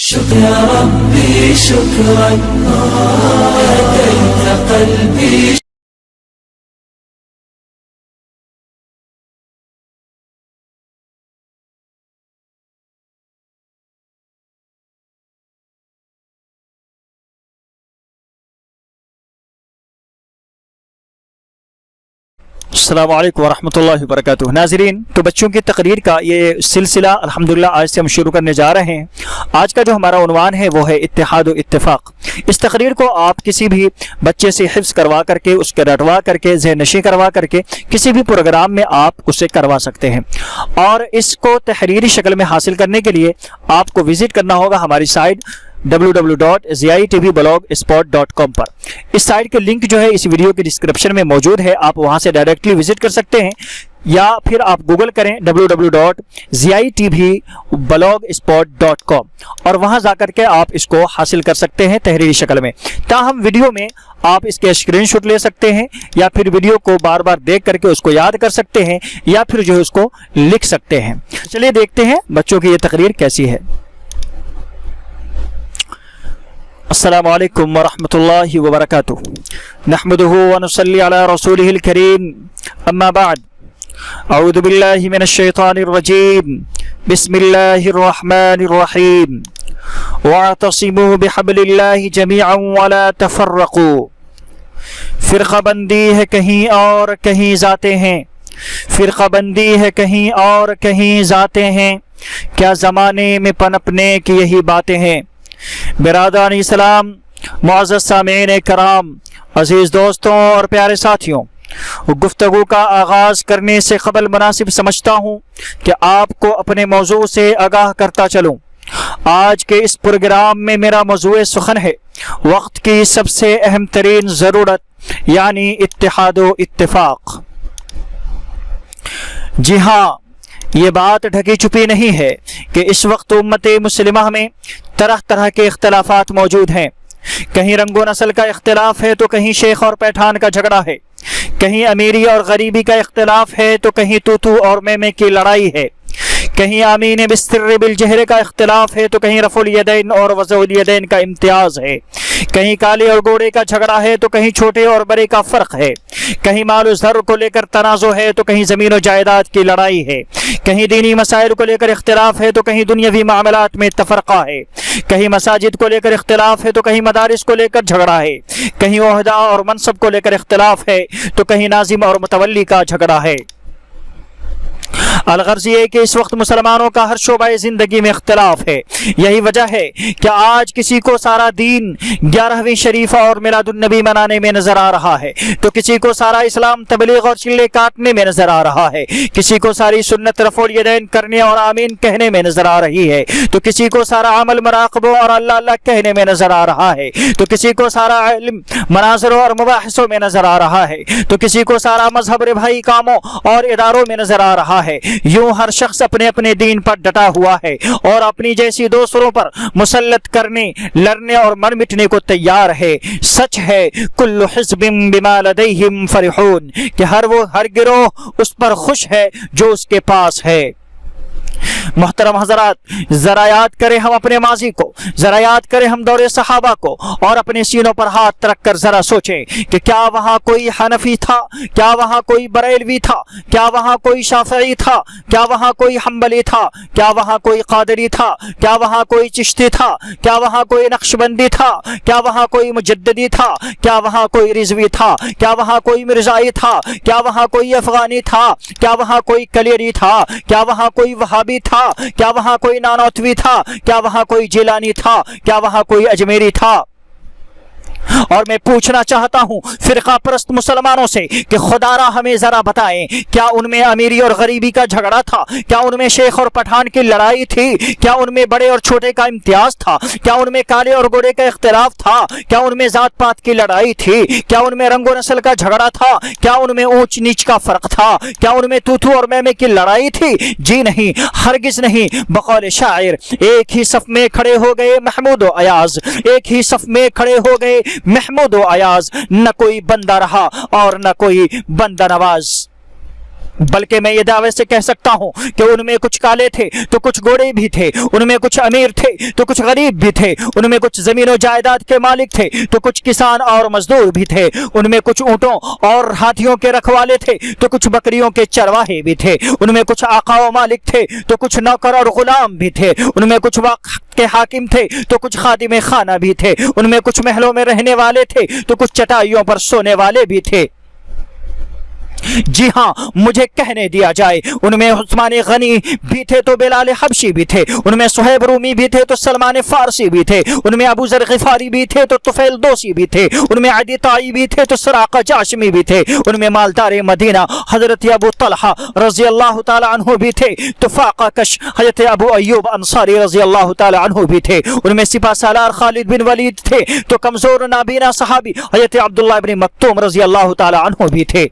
شكرا يا ربي شكرا هديت قلبي. السلام علیکم ورحمۃ اللہ وبرکاتہ. ناظرین، تو بچوں کی تقریر کا یہ سلسلہ الحمدللہ آج سے ہم شروع کرنے جا رہے ہیں. آج کا جو ہمارا عنوان ہے وہ ہے اتحاد و اتفاق. اس تقریر کو آپ کسی بھی بچے سے حفظ کروا کر کے، اس کے رٹوا کر کے، ذہن نشی کروا کر کے کسی بھی پروگرام میں آپ اسے کروا سکتے ہیں. اور اس کو تحریری شکل میں حاصل کرنے کے لیے آپ کو وزٹ کرنا ہوگا ہماری سائٹ www.zitvblogspot.com پر. اس سائٹ کے لنک جو ہے اس ویڈیو کے ڈسکرپشن میں موجود ہے، آپ وہاں سے ڈائریکٹلی وزٹ کر سکتے ہیں، یا پھر آپ گوگل کریں www.zitvblogspot.com اور وہاں جا کر کے آپ اس کو حاصل کر سکتے ہیں تحریری شکل میں. تاہم ویڈیو میں آپ اس کے اسکرین شاٹ لے سکتے ہیں، یا پھر ویڈیو کو بار بار دیکھ کر کے اس کو یاد کر سکتے ہیں، یا پھر جو ہے اس کو لکھ سکتے ہیں. چلیے دیکھتے ہیں بچوں کی یہ تقریر کیسی ہے. السلام علیکم ورحمۃ اللہ وبرکاتہ. نحمدہ ونصلی علی رسولہ الکریم، اما بعد، اعوذ باللہ من الشیطان الرجیم، بسم اللہ الرحمن الرحیم، واعتصموا بحبل اللہ جمیعا ولا تفرقوا. فرقہ بندی ہے کہیں اور کہیں ذاتیں ہیں، فرقہ بندی ہے کہیں اور کہیں ذاتیں ہیں، کیا زمانے میں پنپنے کی یہی باتیں ہیں. برادران اسلام، معزز سامعین کرام، عزیز دوستوں اور پیارے ساتھیوں، گفتگو کا آغاز کرنے سے قبل مناسب سمجھتا ہوں کہ آپ کو اپنے موضوع سے آگاہ کرتا چلوں. آج کے اس پروگرام میں میرا موضوع سخن ہے وقت کی سب سے اہم ترین ضرورت، یعنی اتحاد و اتفاق. جی ہاں، یہ بات ڈھکی چھپی نہیں ہے کہ اس وقت امت مسلمہ میں طرح طرح کے اختلافات موجود ہیں. کہیں رنگ و نسل کا اختلاف ہے تو کہیں شیخ اور پٹھان کا جھگڑا ہے، کہیں امیری اور غریبی کا اختلاف ہے تو کہیں تو اور میں کی لڑائی ہے، کہیں آمین بالسر بالجہر کا اختلاف ہے تو کہیں رفع الیدین اور وضع الیدین کا امتیاز ہے، کہیں کالے اور گوڑے کا جھگڑا ہے تو کہیں چھوٹے اور بڑے کا فرق ہے، کہیں مال و زر کو لے کر تنازع ہے تو کہیں زمین و جائیداد کی لڑائی ہے، کہیں دینی مسائل کو لے کر اختلاف ہے تو کہیں دنیاوی معاملات میں تفرقہ ہے، کہیں مساجد کو لے کر اختلاف ہے تو کہیں مدارس کو لے کر جھگڑا ہے، کہیں عہدہ اور منصب کو لے کر اختلاف ہے تو کہیں ناظم اور متولی کا جھگڑا ہے. الغرض یہ کہ اس وقت مسلمانوں کا ہر شعبہ زندگی میں اختلاف ہے. یہی وجہ ہے کہ آج کسی کو سارا دین 11ویں شریفہ اور میلاد النبی منانے میں نظر آ رہا ہے، تو کسی کو سارا اسلام تبلیغ اور چلے کاٹنے میں نظر آ رہا ہے، کسی کو ساری سنت رفع الیدین کرنے اور آمین کہنے میں نظر آ رہی ہے، تو کسی کو سارا عمل مراقبہ اور اللہ اللہ کہنے میں نظر آ رہا ہے، تو کسی کو سارا علم مناظروں اور مباحثوں میں نظر آ رہا ہے، تو کسی کو سارا مذہب ربائی کاموں اور اداروں میں نظر آ رہا ہے. یوں ہر شخص اپنے اپنے دین پر ڈٹا ہوا ہے اور اپنی جیسی دوسروں پر مسلط کرنے، لڑنے اور مر مٹنے کو تیار ہے. سچ ہے کل حزب بما لدیہم فرحون، کہ ہر گروہ اس پر خوش ہے جو اس کے پاس ہے. محترم حضرات، ذرا یاد کریں ہم اپنے ماضی کو، ذرا یاد کریں ہم دور صحابہ کو، اور اپنے سینوں پر ہاتھ رکھ کر ذرا سوچیں کہ کیا وہاں کوئی حنفی تھا، کیا وہاں کوئی بریلوی تھا، کیا وہاں کوئی شافعی تھا، کیا وہاں کوئی حنبلی تھا، کیا وہاں کوئی قادری تھا، کیا وہاں کوئی چشتی تھا، کیا وہاں کوئی نقشبندی تھا، کیا وہاں کوئی مجددی تھا، کیا وہاں کوئی رضوی تھا، کیا وہاں کوئی مرزائی تھا، کیا وہاں کوئی افغانی تھا، کیا وہاں کوئی کلیری تھا، کیا وہاں کوئی وہابی تھا، کیا وہاں کوئی نانوتوی تھا، کیا وہاں کوئی جیلانی تھا، کیا وہاں کوئی اجمیری تھا. اور میں پوچھنا چاہتا ہوں فرقہ پرست مسلمانوں سے کہ خدا را ہمیں ذرا بتائیں، کیا ان میں امیری اور غریبی کا جھگڑا تھا؟ کیا ان میں شیخ اور پٹھان کی لڑائی تھی؟ کیا ان میں بڑے اور چھوٹے کا امتیاز تھا؟ کیا ان میں کالے اور گورے کا اختلاف تھا؟ کیا ان میں ذات پات کی لڑائی تھی؟ کیا ان میں رنگ و نسل کا جھگڑا تھا؟ کیا ان میں اونچ نیچ کا فرق تھا؟ کیا ان میں تو اور میں کی لڑائی تھی؟ جی نہیں، ہرگز نہیں. بقول شاعر، ایک ہی صف میں کھڑے ہو گئے محمود و ایاز، ایک ہی صف میں کھڑے ہو گئے محمود و ایاز، نہ کوئی بندہ رہا اور نہ کوئی بندہ نواز. بلکہ میں یہ دعوے سے کہہ سکتا ہوں کہ ان میں کچھ کالے تھے تو کچھ گورے بھی تھے، ان میں کچھ امیر تھے تو کچھ غریب بھی تھے، ان میں کچھ زمین و جائیداد کے مالک تھے تو کچھ کسان اور مزدور بھی تھے، ان میں کچھ اونٹوں اور ہاتھیوں کے رکھوالے تھے تو کچھ بکریوں کے چرواہے بھی تھے، ان میں کچھ آقا و مالک تھے تو کچھ نوکر اور غلام بھی تھے، ان میں کچھ وقت کے حاکم تھے تو کچھ خادم خانہ بھی تھے، ان میں کچھ محلوں میں رہنے والے تھے تو کچھ چٹائیوں پر سونے والے بھی تھے۔ جی ہاں، مجھے کہنے دیا جائے، ان میں عثمان غنی بھی تھے تو بلال حبشی بھی تھے، ان میں صہیب رومی بھی تھے تو سلمان فارسی بھی تھے، ان میں ابو ذر غفاری بھی تھے تو طفیل دوسی بھی تھے، ان میں عدی طائی بھی تھے تو سراقہ جاشمی بھی تھے، ان میں مالدار مدینہ حضرت ابو طلحہ رضی اللہ تعالی عنہ بھی تھے تو فاقہ کش حضرت ابو ایوب انصاری رضی اللہ تعالی عنہ بھی تھے، ان میں سپہ سالار خالد بن ولید تھے تو کمزور نابینا صحابی حضرت عبداللہ بن مکتوم رضی اللہ تعالی عنہ بھی تھے۔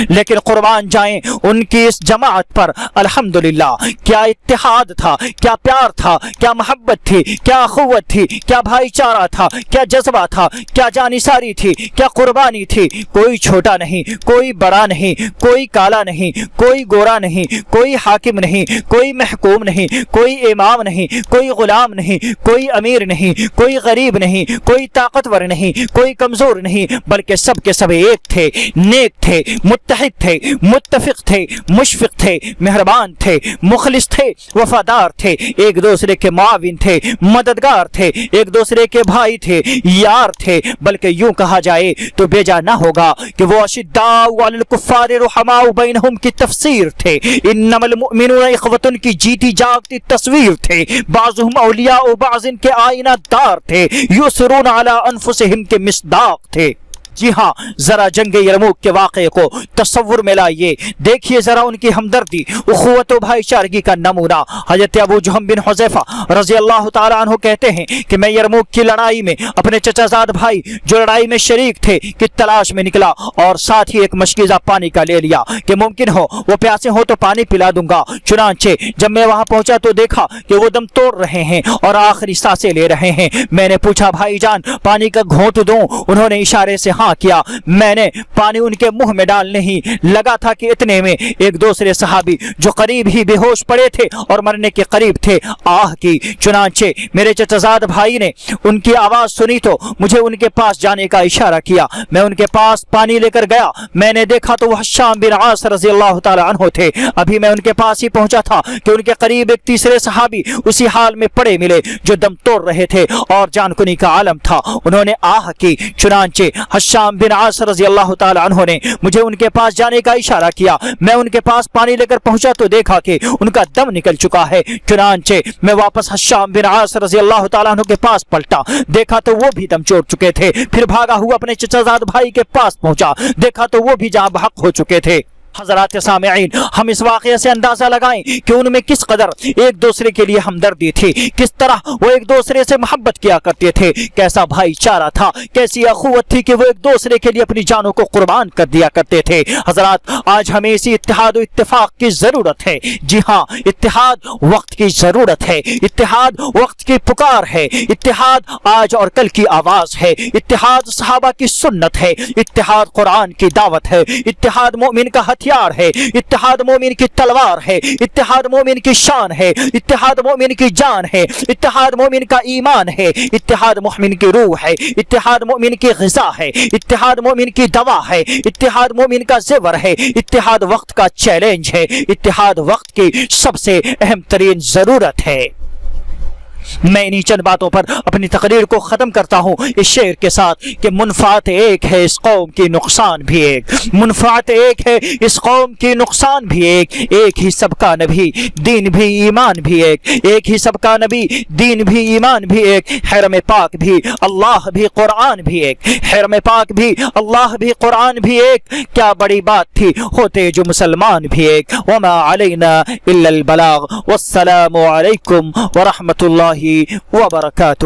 لیکن قربان جائیں ان کی اس جماعت پر الحمدللہ، کیا اتحاد تھا، کیا پیار تھا، کیا محبت تھی، کیا اخوت تھی، کیا بھائی چارہ تھا، کیا جذبہ تھا، کیا جانثاری تھی، کیا قربانی تھی۔ کوئی چھوٹا نہیں، کوئی بڑا نہیں، کوئی کالا نہیں، کوئی گورا نہیں، کوئی حاکم نہیں، کوئی محکوم نہیں، کوئی امام نہیں، کوئی غلام نہیں، کوئی امیر نہیں، کوئی غریب نہیں، کوئی طاقتور نہیں، کوئی کمزور نہیں، بلکہ سب کے سب ایک تھے، نیک تھے، متحد تھے، متفق تھے، مشفق تھے، مہربان تھے، مخلص تھے، وفادار تھے، ایک دوسرے کے معاون تھے، مددگار تھے، ایک دوسرے کے بھائی تھے، یار تھے، بلکہ یوں کہا جائے تو بیجا نہ ہوگا کہ وہ اشداء علی الکفار رحماء بینہم کی تفسیر تھے، انما المؤمنون اخوۃ کی جیتی جاگتی تصویر تھے، بعضهم اولیاء بعض کے آئینہ دار تھے، یسرون علی انفسہم کے مصداق تھے۔ جی ہاں، ذرا جنگ یرموک کے واقعے کو تصور میں لائیے، دیکھیے ذرا ان کی ہمدردی، اخوت و بھائی چارگی کا نمونہ۔ حضرت ابو جہم بن حذیفہ رضی اللہ تعالی عنہ کہتے ہیں کہ میں یرموک کی لڑائی میں اپنے چچا زاد بھائی جو لڑائی میں شریک تھے کی تلاش میں نکلا اور ساتھ ہی ایک مشکیزہ پانی کا لے لیا کہ ممکن ہو وہ پیاسے ہو تو پانی پلا دوں گا۔ چنانچہ جب میں وہاں پہنچا تو دیکھا کہ وہ دم توڑ رہے ہیں اور آخری سانسیں لے رہے ہیں۔ میں نے پوچھا بھائی جان پانی کا گھونٹ دوں؟ انہوں نے اشارے سے ہاں کیا۔ میں نے پانی ان کے منہ میں ڈالنے ہی لگا تھا کہ اتنے میں ایک دوسرے صحابی جو قریب ہی بے ہوش پڑے تھے اور مرنے کے قریب تھے آہ کی۔ چنانچہ میرے چچازاد بھائی نے ان کی آواز سنی تو مجھے ان کے پاس جانے کا اشارہ کیا۔ میں ان کے پاس پانی لے کر گیا، میں نے دیکھا تو وہ حشام بن عاص رضی اللہ تعالی عنہ تھے۔ ابھی میں ان کے پاس ہی پہنچا تھا کہ ان کے قریب ایک تیسرے صحابی اسی حال میں پڑے ملے جو دم توڑ رہے تھے اور جان کنی کا عالم تھا۔ انہوں نے آہ کی۔ چنانچہ حشام بن عاص رضی اللہ تعالی عنہ نے مجھے ان کے پاس جانے کا اشارہ کیا۔ میں ان کے پاس پانی لے کر پہنچا تو دیکھا کہ ان کا دم نکل چکا ہے۔ چنانچہ میں واپس حشام بن عاص رضی اللہ تعالی عنہ کے پاس پلٹا، دیکھا تو وہ بھی دم چھوڑ چکے تھے۔ پھر بھاگا ہوا اپنے چچا زاد بھائی کے پاس پہنچا، دیکھا تو وہ بھی جہاں بحق ہو چکے تھے۔ حضرات سامعین، ہم اس واقعے سے اندازہ لگائیں کہ ان میں کس قدر ایک دوسرے کے لیے ہمدردی تھی، کس طرح وہ ایک دوسرے سے محبت کیا کرتے تھے، کیسا بھائی چارہ تھا، کیسی اخوت تھی کہ وہ ایک دوسرے کے لیے اپنی جانوں کو قربان کر دیا کرتے تھے۔ حضرات، آج ہمیں اسی اتحاد و اتفاق کی ضرورت ہے۔ جی ہاں، اتحاد وقت کی ضرورت ہے، اتحاد وقت کی پکار ہے، اتحاد آج اور کل کی آواز ہے، اتحاد صحابہ کی سنت ہے، اتحاد قرآن کی دعوت ہے، اتحاد مومن کا ہتھیار ہے، اتحاد مومن کی تلوار ہے، اتحاد مومن کی شان ہے، اتحاد مومن کی جان ہے، اتحاد مومن کا ایمان ہے، اتحاد مومن کی روح ہے، اتحاد مومن کی غذا ہے، اتحاد مومن کی دوا ہے، اتحاد مومن کا زیور ہے، اتحاد وقت کا چیلنج ہے، اتحاد وقت کی سب سے اہم ترین ضرورت ہے۔ میں انہی چند باتوں پر اپنی تقریر کو ختم کرتا ہوں اس شعر کے ساتھ کہ منفعت ایک ہے اس قوم کی نقصان بھی ایک، منفعت ایک ہے اس قوم کی نقصان بھی ایک، ایک ہی سب کا نبی دین بھی ایمان بھی ایک، ایک ہی سب کا نبی دین بھی ایمان بھی ایک، حرم پاک بھی اللہ بھی قرآن بھی ایک، حرم پاک بھی اللہ بھی قرآن بھی ایک، کیا بڑی بات تھی ہوتے جو مسلمان بھی ایک۔ وما علینا الا البلاغ، والسلام علیکم ورحمۃ اللہ وبرکاتہ۔